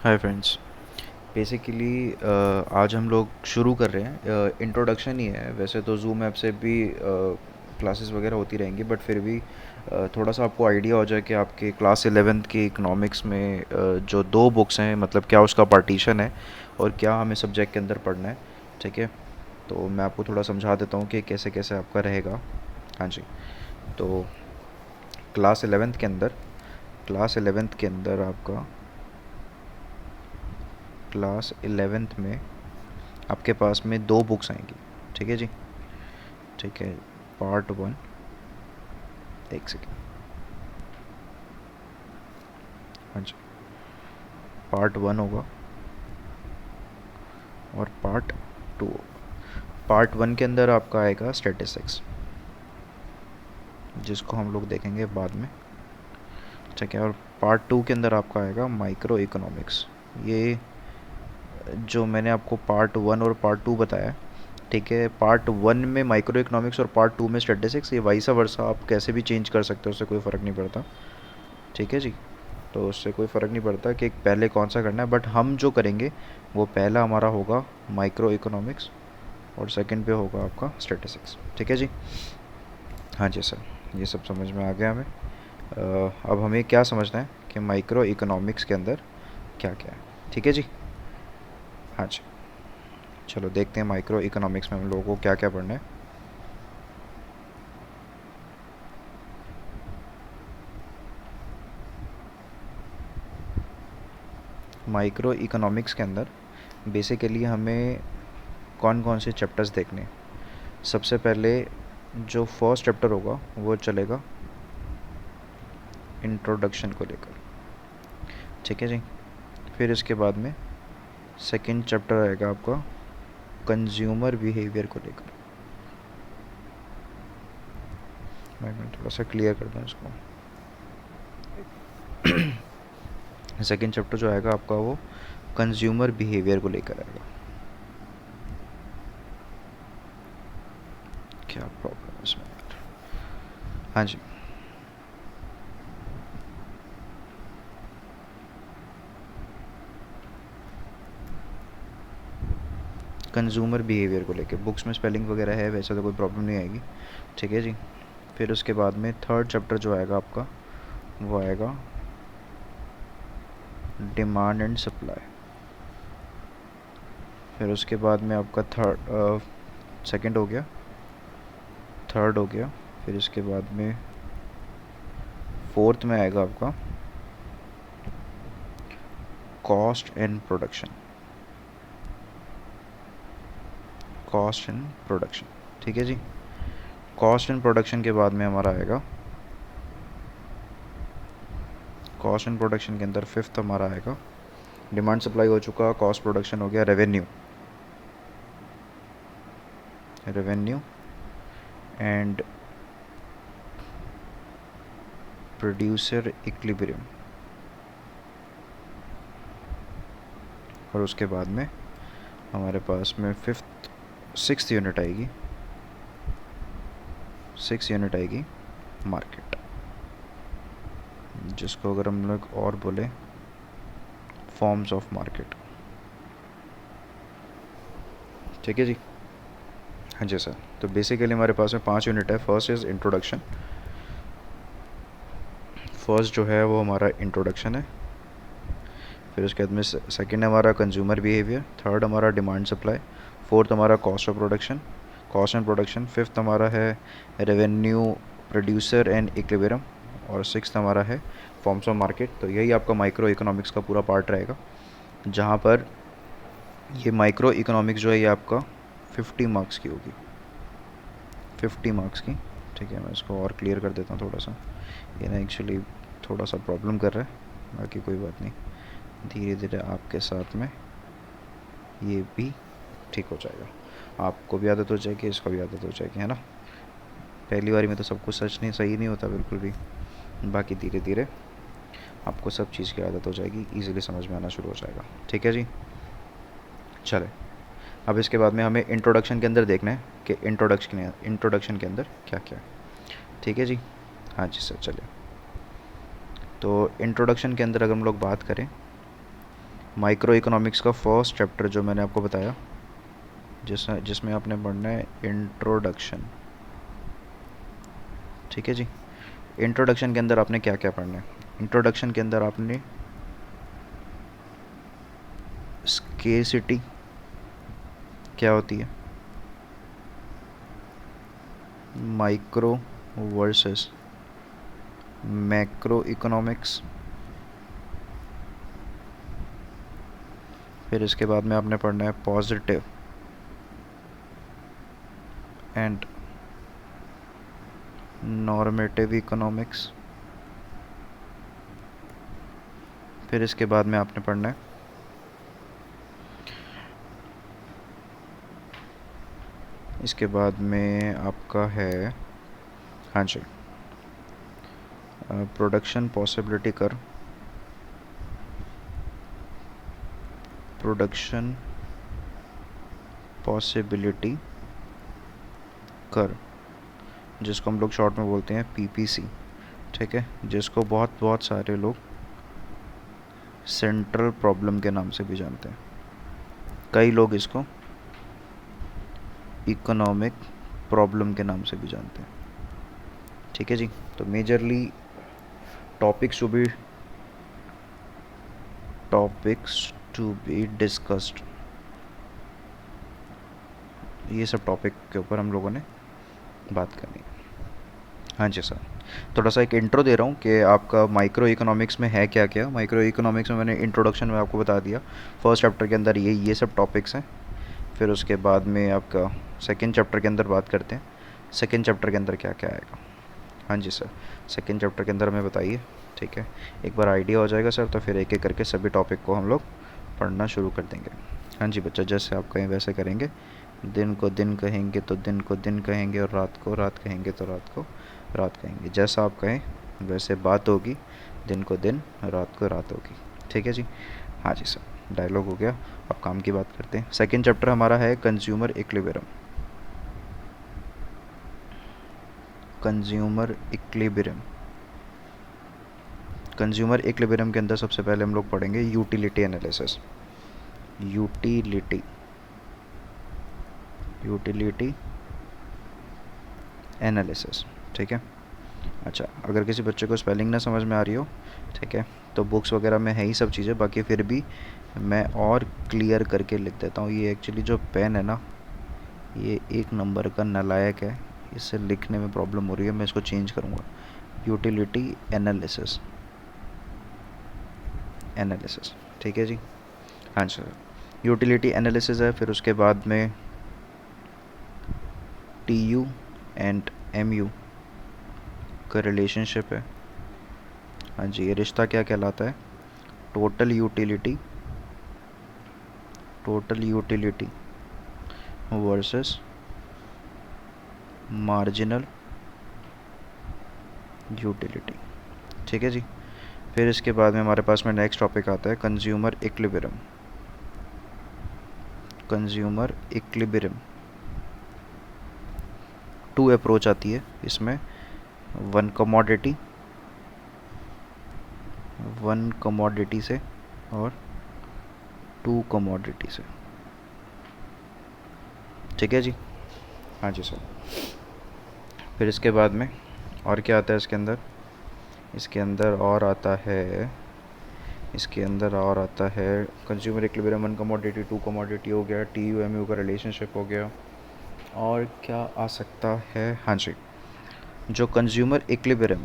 Hi friends. Basically आज हम लोग शुरू कर रहे हैं, इंट्रोडक्शन ही है। वैसे तो जूम ऐप से भी क्लासेस वगैरह होती रहेंगी, बट फिर भी थोड़ा सा आपको आइडिया हो जाए कि आपके क्लास 11th की इकोनॉमिक्स में जो दो बुक्स हैं, मतलब क्या उसका पार्टीशन है और क्या हमें सब्जेक्ट के अंदर पढ़ना है। ठीक है, तो मैं आपको थोड़ा समझा देता हूँ कि कैसे कैसे आपका रहेगा। हाँ जी। तो क्लास 11th के अंदर आपका क्लास 11th में आपके पास में दो बुक्स आएंगी। ठीक है जी। ठीक है। पार्ट वन, एक सेकेंड। हाँ जी। पार्ट वन होगा और पार्ट टू। पार्ट वन के अंदर आपका आएगा स्टैटिस्टिक्स, जिसको हम लोग देखेंगे बाद में। ठीक है। और पार्ट टू के अंदर आपका आएगा माइक्रो इकोनॉमिक्स। ये जो मैंने आपको पार्ट वन और पार्ट टू बताया, ठीक है, पार्ट वन में माइक्रो इकोनॉमिक्स और पार्ट टू में स्टैटिस्टिक्स, ये वाइसा वर्सा आप कैसे भी चेंज कर सकते हो, उससे कोई फ़र्क नहीं पड़ता। ठीक है जी। तो उससे कोई फ़र्क नहीं पड़ता कि पहले कौन सा करना है, बट हम जो करेंगे वो पहला हमारा होगा माइक्रो इकोनॉमिक्स और सेकंड पे होगा आपका स्टैटिस्टिक्स। ठीक है जी। हाँ जी सर, ये सब समझ में आ गया हमें। अब हमें क्या समझना है कि माइक्रो इकोनॉमिक्स के अंदर क्या क्या है। ठीक है जी। हाँ जी। चलो देखते हैं माइक्रो इकोनॉमिक्स में हम लोगों को क्या क्या पढ़ना है। माइक्रो इकोनॉमिक्स के अंदर बेसिकली हमें कौन कौन से चैप्टर्स देखने हैं। सबसे पहले जो फर्स्ट चैप्टर होगा वो चलेगा इंट्रोडक्शन को लेकर। ठीक है जी। फिर इसके बाद में सेकंड चैप्टर आएगा आपका कंज्यूमर बिहेवियर को लेकर। मैं थोड़ा सा क्लियर कर दूँ इसको। सेकंड चैप्टर जो आएगा आपका वो कंज्यूमर बिहेवियर को लेकर आएगा। क्या प्रॉब्लम है इसमें यार। हाँ जी। कंज्यूमर बिहेवियर को लेकर बुक्स में स्पेलिंग वगैरह है, वैसे तो कोई प्रॉब्लम नहीं आएगी। ठीक है जी। फिर उसके बाद में थर्ड चैप्टर जो आएगा आपका वो आएगा डिमांड एंड सप्लाई। फिर उसके बाद में आपका थर्ड सेकंड हो गया, थर्ड हो गया। फिर इसके बाद में फोर्थ में आएगा आपका cost and production. Cost and production. ठीक है जी। कॉस्ट एंड प्रोडक्शन के बाद में हमारा आएगा, कॉस्ट एंड प्रोडक्शन के अंदर फिफ्थ हमारा आएगा, डिमांड सप्लाई हो चुका, कॉस्ट प्रोडक्शन हो गया, revenue. Revenue and producer equilibrium. और उसके बाद में हमारे पास में फिफ्थ सिक्स्थ यूनिट आएगी, सिक्स यूनिट आएगी मार्केट, जिसको अगर हम लोग और बोले फॉर्म्स ऑफ मार्केट। ठीक है जी। हाँ जी सर। तो बेसिकली हमारे पास में 5 यूनिट है। First is introduction. फर्स्ट जो है वो हमारा इंट्रोडक्शन है। फिर उसके बाद में सेकेंड हमारा कंज्यूमर बिहेवियर, थर्ड हमारा डिमांड सप्लाई, फोर्थ हमारा cost of production, cost and production, fifth हमारा है रेवेन्यू, प्रोड्यूसर एंड इक्विलिब्रियम, और सिक्स्थ हमारा है फॉर्म्स ऑफ मार्केट। तो यही आपका माइक्रो इकोनॉमिक्स का पूरा पार्ट रहेगा, जहाँ पर ये माइक्रो इकोनॉमिक्स जो है ये आपका 50 मार्क्स की होगी, 50 मार्क्स की। ठीक है, मैं इसको और क्लियर कर देता हूँ थोड़ा सा। ये ना एक्चुअली थोड़ा सा प्रॉब्लम कर रहा है, बाकी कोई बात नहीं, धीरे धीरे आपके साथ में ये भी ठीक हो जाएगा। आपको भी आदत हो जाएगी, इसको भी आदत हो जाएगी, है ना। पहली बारी में तो सब कुछ सच नहीं सही नहीं होता बिल्कुल भी, बाकी धीरे धीरे आपको सब चीज़ की आदत हो जाएगी, ईजिली समझ में आना शुरू हो जाएगा। ठीक है जी। चले, अब इसके बाद में हमें इंट्रोडक्शन के अंदर देखना है कि इंट्रोडक्शन के अंदर क्या क्या है। ठीक है जी। हाँ जी सर। चलिए, तो इंट्रोडक्शन के अंदर अगर हम लोग बात करें माइक्रो इकोनॉमिक्स का फर्स्ट चैप्टर जो मैंने आपको बताया, जिसमें आपने पढ़ना है इंट्रोडक्शन। ठीक है जी। इंट्रोडक्शन के अंदर आपने क्या क्या पढ़ना है? इंट्रोडक्शन के अंदर आपने स्केसिटी क्या होती है, माइक्रो वर्सेस मैक्रो इकोनॉमिक्स, फिर इसके बाद में आपने पढ़ना है पॉजिटिव एंड नॉर्मेटिव इकोनॉमिक्स, फिर इसके बाद में आपने पढ़ना है इसके बाद में आपका है, हाँ जी, प्रोडक्शन पॉसिबिलिटी कर, प्रोडक्शन पॉसिबिलिटी कर, जिसको हम लोग शॉर्ट में बोलते हैं पीपीसी। ठीक है, जिसको बहुत बहुत सारे लोग सेंट्रल प्रॉब्लम के नाम से भी जानते हैं, कई लोग इसको इकोनॉमिक प्रॉब्लम के नाम से भी जानते हैं। ठीक है जी। तो majorly topics to be discussed, ये सब टॉपिक के ऊपर हम लोगों ने बात करनी है। हाँ जी सर, थोड़ा सा एक इंट्रो दे रहा हूँ कि आपका माइक्रो इकोनॉमिक्स में है क्या क्या। माइक्रो इकोनॉमिक्स में मैंने इंट्रोडक्शन में आपको बता दिया, फर्स्ट चैप्टर के अंदर ये सब टॉपिक्स हैं। फिर उसके बाद में आपका सेकंड चैप्टर के अंदर बात करते हैं, सेकंड चैप्टर के अंदर क्या क्या आएगा। हाँ जी सर, सेकंड चैप्टर के अंदर हमें बताइए। ठीक है, एक बार आइडिया हो जाएगा सर तो फिर एक एक करके सभी टॉपिक को हम लोग पढ़ना शुरू कर देंगे। हाँ जी बच्चा, जैसे आप कहें वैसे करेंगे। दिन को दिन कहेंगे तो दिन को दिन कहेंगे, और रात को रात कहेंगे तो रात को रात कहेंगे। जैसा आप कहें वैसे बात होगी, दिन को दिन, रात को रात होगी। ठीक है जी। हाँ जी सर, डायलॉग हो गया, अब काम की बात करते हैं। सेकंड चैप्टर हमारा है consumer equilibrium. Consumer equilibrium, consumer equilibrium के अंदर सबसे पहले हम लोग पढ़ेंगे यूटिलिटी एनालिसिस। Utility analysis. ठीक है। अच्छा, अगर किसी बच्चे को स्पेलिंग ना समझ में आ रही हो, ठीक है, तो बुक्स वगैरह में है ही सब चीज़ें, बाकी फिर भी मैं और क्लियर करके लिख देता हूँ। ये एक्चुअली जो पेन है ना, ये एक नंबर का नालायक है, इससे लिखने में प्रॉब्लम हो रही है, मैं इसको चेंज करूँगा। Utility analysis, analysis. ठीक है जी। हाँ सर, यूटिलिटी एनालिसिस है। फिर उसके बाद में T U and M U का रिलेशनशिप है। हाँ जी, ये रिश्ता क्या कहलाता है? Total utility versus marginal utility. ठीक है जी। फिर इसके बाद में हमारे पास में नेक्स्ट टॉपिक आता है consumer equilibrium. Consumer equilibrium, two approach आती है इसमें, वन कमोडिटी से और टू कमोडिटी से। ठीक है जी। हाँ जी सर। फिर इसके बाद में और क्या आता है इसके अंदर? इसके अंदर और आता है consumer equilibrium, one commodity, two commodity हो गया, टी यू एम यू का रिलेशनशिप हो गया, और क्या आ सकता है? हाँ जी, जो कंज्यूमर इक्विलिब्रियम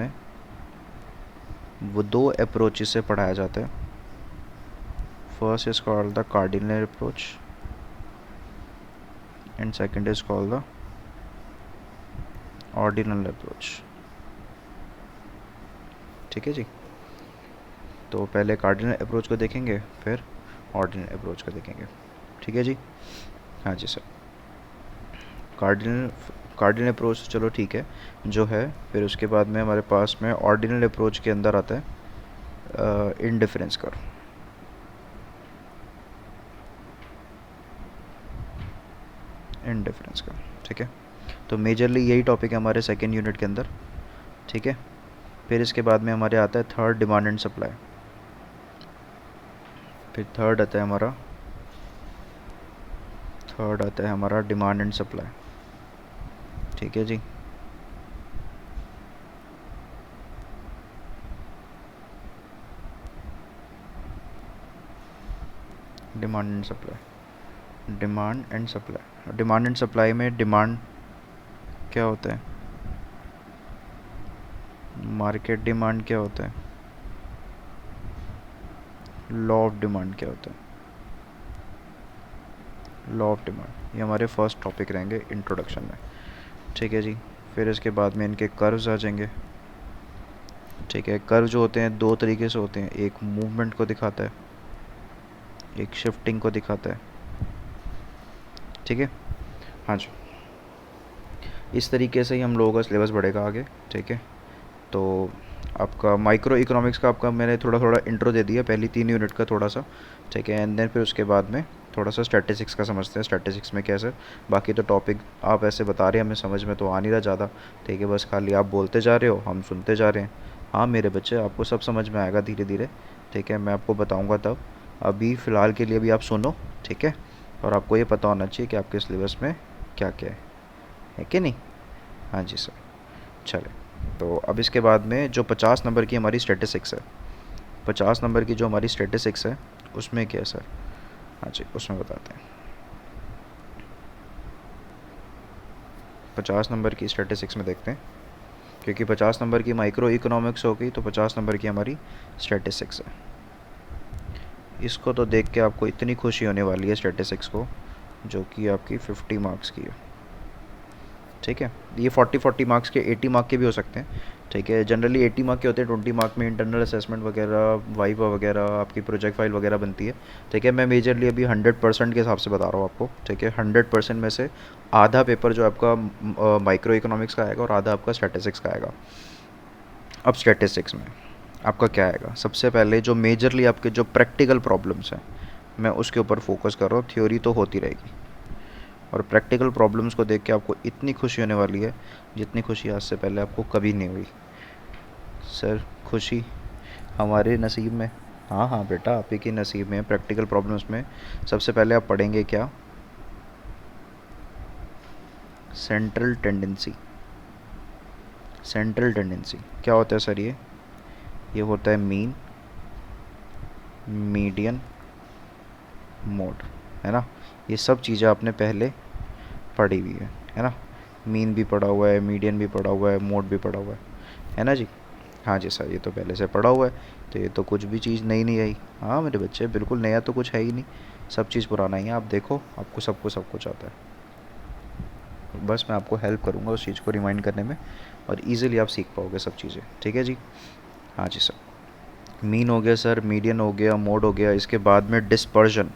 है वो दो अप्रोचेस से पढ़ाया जाता है। First is called the cardinal approach and second is called the ordinal approach. ठीक है जी। तो पहले कार्डिनल अप्रोच को देखेंगे, फिर ऑर्डिनल अप्रोच को देखेंगे। ठीक है जी। हाँ जी सर, कार्डिनल अप्रोच चलो ठीक है जो है। फिर उसके बाद में हमारे पास में ऑर्डिनल अप्रोच के अंदर आता है इंडिफरेंस कर्व। इंडिफरेंस कर्व, ठीक है। तो मेजरली यही टॉपिक है हमारे सेकेंड यूनिट के अंदर। ठीक है, फिर इसके बाद में हमारे आता है थर्ड डिमांड एंड सप्लाई। फिर थर्ड आता है हमारा डिमांड एंड सप्लाई। ठीक है जी। Demand and supply, demand and supply में डिमांड क्या होता है, मार्केट डिमांड क्या होता है, लॉ ऑफ डिमांड क्या होता है, लॉ ऑफ डिमांड। ये हमारे फर्स्ट टॉपिक रहेंगे इंट्रोडक्शन में। ठीक है जी। फिर इसके बाद में इनके कर्व्स आ जाएंगे। ठीक है, कर्व जो होते हैं दो तरीके से होते हैं, एक मूवमेंट को दिखाता है, एक शिफ्टिंग को दिखाता है। ठीक है, हाँ जी। इस तरीके से ही हम लोगों का सिलेबस बढ़ेगा आगे। ठीक है, तो आपका माइक्रो इकोनॉमिक्स का आपका मैंने थोड़ा थोड़ा इंट्रो दे दिया, पहली 3 यूनिट का थोड़ा सा। ठीक है, एंड देन फिर उसके बाद में थोड़ा सा स्टैटिस्टिक्स का समझते हैं, स्टैटिस्टिक्स में कैसे। बाकी तो टॉपिक आप ऐसे बता रहे हैं, हमें समझ में तो आ नहीं रहा ज़्यादा। ठीक है, बस खाली आप बोलते जा रहे हो, हम सुनते जा रहे हैं। हाँ मेरे बच्चे, आपको सब समझ में आएगा धीरे धीरे। ठीक है, मैं आपको बताऊँगा तब। अभी फ़िलहाल के लिए भी आप सुनो। ठीक है, और आपको ये पता होना चाहिए कि आपके सिलेबस में क्या क्या है कि नहीं। हाँ जी सर, चले। तो अब इसके बाद में जो 50 नंबर की हमारी स्टैटिस्टिक्स है, 50 नंबर की जो हमारी स्टैटिस्टिक्स है उसमें क्या है सर। हाँ जी, उसमें बताते हैं। 50 नंबर की स्टैटिस्टिक्स में देखते हैं, क्योंकि 50 नंबर की माइक्रो इकोनॉमिक्स हो गई, तो 50 नंबर की हमारी स्टैटिस्टिक्स है। इसको तो देख के आपको इतनी खुशी होने वाली है स्टैटिस्टिक्स को, जो कि आपकी 50 मार्क्स की है। ठीक है, ये 40 मार्क्स के, 80 मार्क के भी हो सकते हैं। ठीक है, जनरली 80 मार्क के होते हैं, 20 मार्क में इंटरनल असेसमेंट वगैरह, वाइवा वगैरह, आपकी प्रोजेक्ट फाइल वगैरह बनती है। ठीक है, मैं मेजरली अभी 100% के हिसाब से बता रहा हूँ आपको। ठीक है, 100% में से आधा पेपर जो आपका माइक्रो इकोनॉमिक्स का आएगा और आधा आपका स्टैटिस्टिक्स का आएगा। अब स्टैटिस्टिक्स में आपका क्या आएगा, सबसे पहले जो मेजरली आपके जो प्रैक्टिकल प्रॉब्लम्स हैं, मैं उसके ऊपर फोकस कर रहा हूँ। थ्योरी तो होती रहेगी, और प्रैक्टिकल प्रॉब्लम्स को देख के आपको इतनी खुशी होने वाली है जितनी खुशी आज से पहले आपको कभी नहीं हुई। सर खुशी हमारे नसीब में। हाँ हाँ बेटा, आप ही के नसीब में। प्रैक्टिकल प्रॉब्लम्स में सबसे पहले आप पढ़ेंगे क्या, सेंट्रल टेंडेंसी। सेंट्रल टेंडेंसी क्या होता है सर, ये होता है मीन, मीडियन, मोड, है ना। ये सब चीज़ें आपने पहले पढ़ी हुई है ना। मीन भी पढ़ा हुआ है, मीडियन भी पढ़ा हुआ है, मोड भी पढ़ा हुआ है ना जी। हाँ जी सर, ये तो पहले से पढ़ा हुआ है, तो ये तो कुछ भी चीज़ नई नहीं आई। हाँ मेरे बच्चे, बिल्कुल नया तो कुछ है ही नहीं, सब चीज़ पुराना ही है। आप देखो, आपको सब कुछ आता है। बस मैं आपको हेल्प करूँगा उस चीज़ को रिमाइंड करने में, और इजीली आप सीख पाओगे सब चीज़ें। ठीक है जी। हाँ जी सर, मीन हो गया सर, मीडियन हो गया, मोड हो गया। इसके बाद में डिस्पर्जन।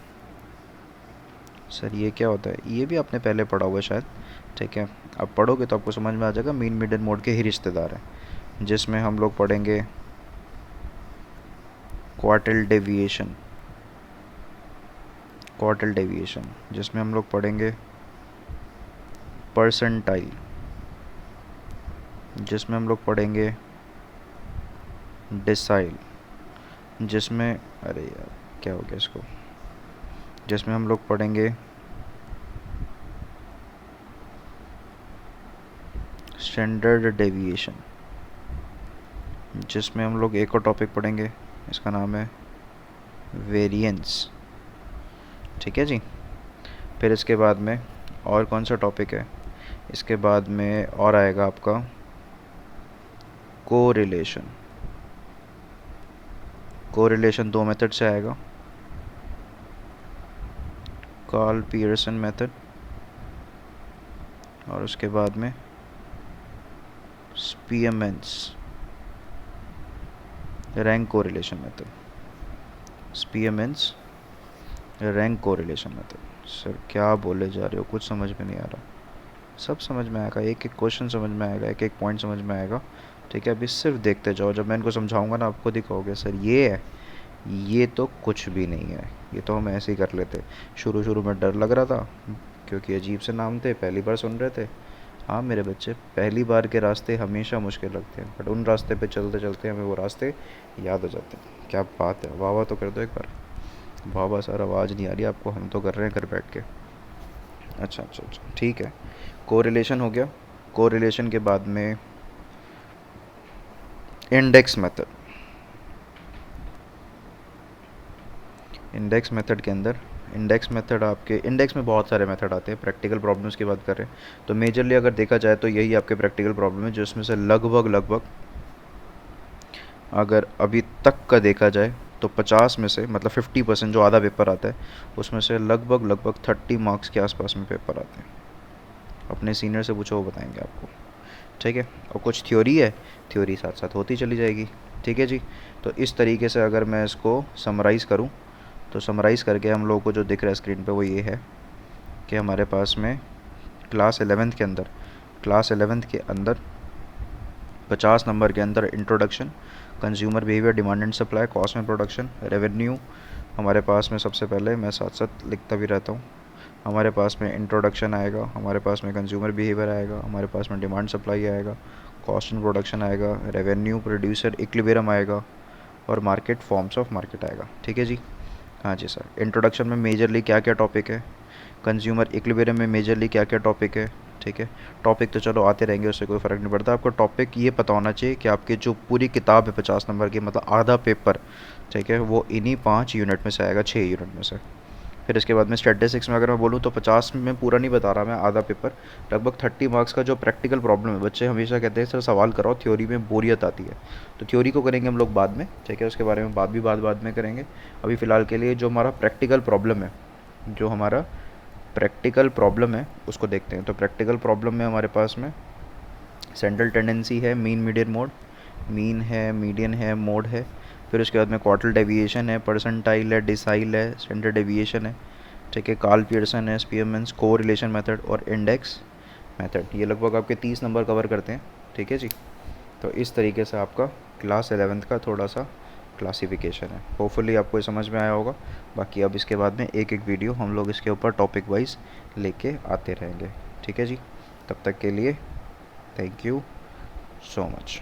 सर ये क्या होता है, ये भी आपने पहले पढ़ा हुआ है शायद। ठीक है, आप पढ़ोगे तो आपको समझ में आ जाएगा। मीन मीडियन मोड के ही रिश्तेदार हैं, जिसमें हम लोग पढ़ेंगे क्वार्टिल डेविएशन। क्वार्टिल डेविएशन जिसमें हम लोग पढ़ेंगे परसेंटाइल, जिसमें हम लोग पढ़ेंगे डिसाइल, जिसमें अरे यार क्या हो गया इसको, जिसमें हम लोग पढ़ेंगे स्टैंडर्ड डेविएशन, जिसमें हम लोग एक और टॉपिक पढ़ेंगे, इसका नाम है वेरिएंस। ठीक है जी। फिर इसके बाद में और कौन सा टॉपिक है, इसके बाद में और आएगा आपका कोरिलेशन। कोरिलेशन दो मेथड से आएगा, कार्ल पियर्सन मेथड, और उसके बाद में स्पीयरमैन्स rank correlation method. स्पीयरमैन्स rank correlation method. Sir क्या बोले जा रहे हो, कुछ समझ में नहीं आ रहा। सब समझ में आएगा, एक एक क्वेश्चन समझ में आएगा, एक एक पॉइंट समझ में आएगा। ठीक है, अभी सिर्फ देखते जाओ, जब मैं इनको समझाऊंगा ना आपको दिखाओगे सर ये है, ये तो कुछ भी नहीं है, ये तो हम ऐसे ही कर लेते। शुरू शुरू में डर लग रहा था, क्योंकि अजीब से नाम थे, पहली बार सुन रहे थे। हाँ मेरे बच्चे, पहली बार के रास्ते हमेशा मुश्किल लगते हैं, बट उन रास्ते पे चलते चलते हमें वो रास्ते याद हो जाते हैं। क्या बात है, वाह वाह तो कर दो एक बार। वाह वाह सर, आवाज़ नहीं आ रही आपको, हम तो कर रहे हैं घर बैठ के। अच्छा अच्छा अच्छा, ठीक है। कोरिलेशन हो गया। कोरिलेशन के बाद में इंडेक्स मेथड। इंडेक्स मेथड के अंदर, इंडेक्स मेथड आपके, इंडेक्स में बहुत सारे मेथड आते हैं। प्रैक्टिकल प्रॉब्लम्स की बात करें तो मेजरली अगर देखा जाए तो यही आपके प्रैक्टिकल प्रॉब्लम है, जिसमें से लगभग लगभग अगर अभी तक का देखा जाए तो 50 में से, मतलब 50% जो आधा पेपर आता है, उसमें से लगभग लगभग 30 मार्क्स के आसपास में पेपर आते हैं। अपने सीनियर से पूछो, वो बताएंगे आपको। ठीक है। और कुछ थ्योरी है, थ्योरी साथ साथ होती चली जाएगी। ठीक है जी। तो इस तरीके से अगर मैं इसको समराइज़ करूँ, तो समराइज़ करके हम लोगों को जो दिख रहा है स्क्रीन पे वो ये है कि हमारे पास में क्लास 11th के अंदर, क्लास 11th के अंदर 50 नंबर के अंदर introduction, consumer behaviour, demand and supply, cost and production, revenue हमारे पास में सबसे पहले, मैं साथ साथ लिखता भी रहता हूँ। हमारे पास में इंट्रोडक्शन आएगा, हमारे पास में कंज्यूमर बिहेवियर आएगा, हमारे पास में डिमांड सप्लाई आएगा, कॉस्ट एंड प्रोडक्शन आएगा, रेवेन्यू, प्रोड्यूसर इक्विलिब्रियम आएगा, और मार्केट, फॉर्म्स ऑफ मार्केट आएगा। ठीक है जी। हाँ जी सर। इंट्रोडक्शन में मेजरली क्या क्या टॉपिक है, कंज्यूमर इक्विलिब्रियम में मेजरली क्या क्या टॉपिक है। ठीक है। टॉपिक तो चलो आते रहेंगे, उससे कोई फ़र्क नहीं पड़ता। आपको टॉपिक ये पता होना चाहिए कि आपकी जो पूरी किताब है 50 नंबर की, मतलब आधा पेपर, ठीक है, वो इन्हीं 5 यूनिट में से आएगा, 6 यूनिट में से। फिर इसके बाद में स्टैटिस्टिक्स में अगर मैं बोलूँ तो 50 में पूरा नहीं बता रहा मैं, आधा पेपर, लगभग 30 मार्क्स का जो प्रैक्टिकल प्रॉब्लम है। बच्चे हमेशा कहते हैं सर सवाल कराओ, थ्योरी में बोरियत आती है। तो थ्योरी को करेंगे हम लोग बाद में, ठीक है, उसके बारे में बाद में करेंगे। अभी फ़िलहाल के लिए जो हमारा प्रैक्टिकल प्रॉब्लम है, जो हमारा प्रैक्टिकल प्रॉब्लम है उसको देखते हैं। तो प्रैक्टिकल प्रॉब्लम में हमारे पास में सेंट्रल टेंडेंसी है, मीन मीडियन मोड, मीन है, मीडियन है, मोड है। फिर उसके बाद में क्वार्टल डेविएशन है, परसेंटाइल है, डिसाइल है, स्टैंडर्ड डेविएशन है। ठीक है। कार्ल पियर्सन है, स्पीयरमैन्स को रिलेशन मेथड, और इंडेक्स मेथड। ये लगभग आपके 30 नंबर कवर करते हैं। ठीक है जी। तो इस तरीके से आपका क्लास 11th का थोड़ा सा क्लासिफिकेशन है। होपफुली आपको ये समझ में आया होगा। बाकी अब इसके बाद में एक एक वीडियो हम लोग इसके ऊपर टॉपिक वाइज लेके आते रहेंगे। ठीक है जी। तब तक के लिए थैंक यू सो मच।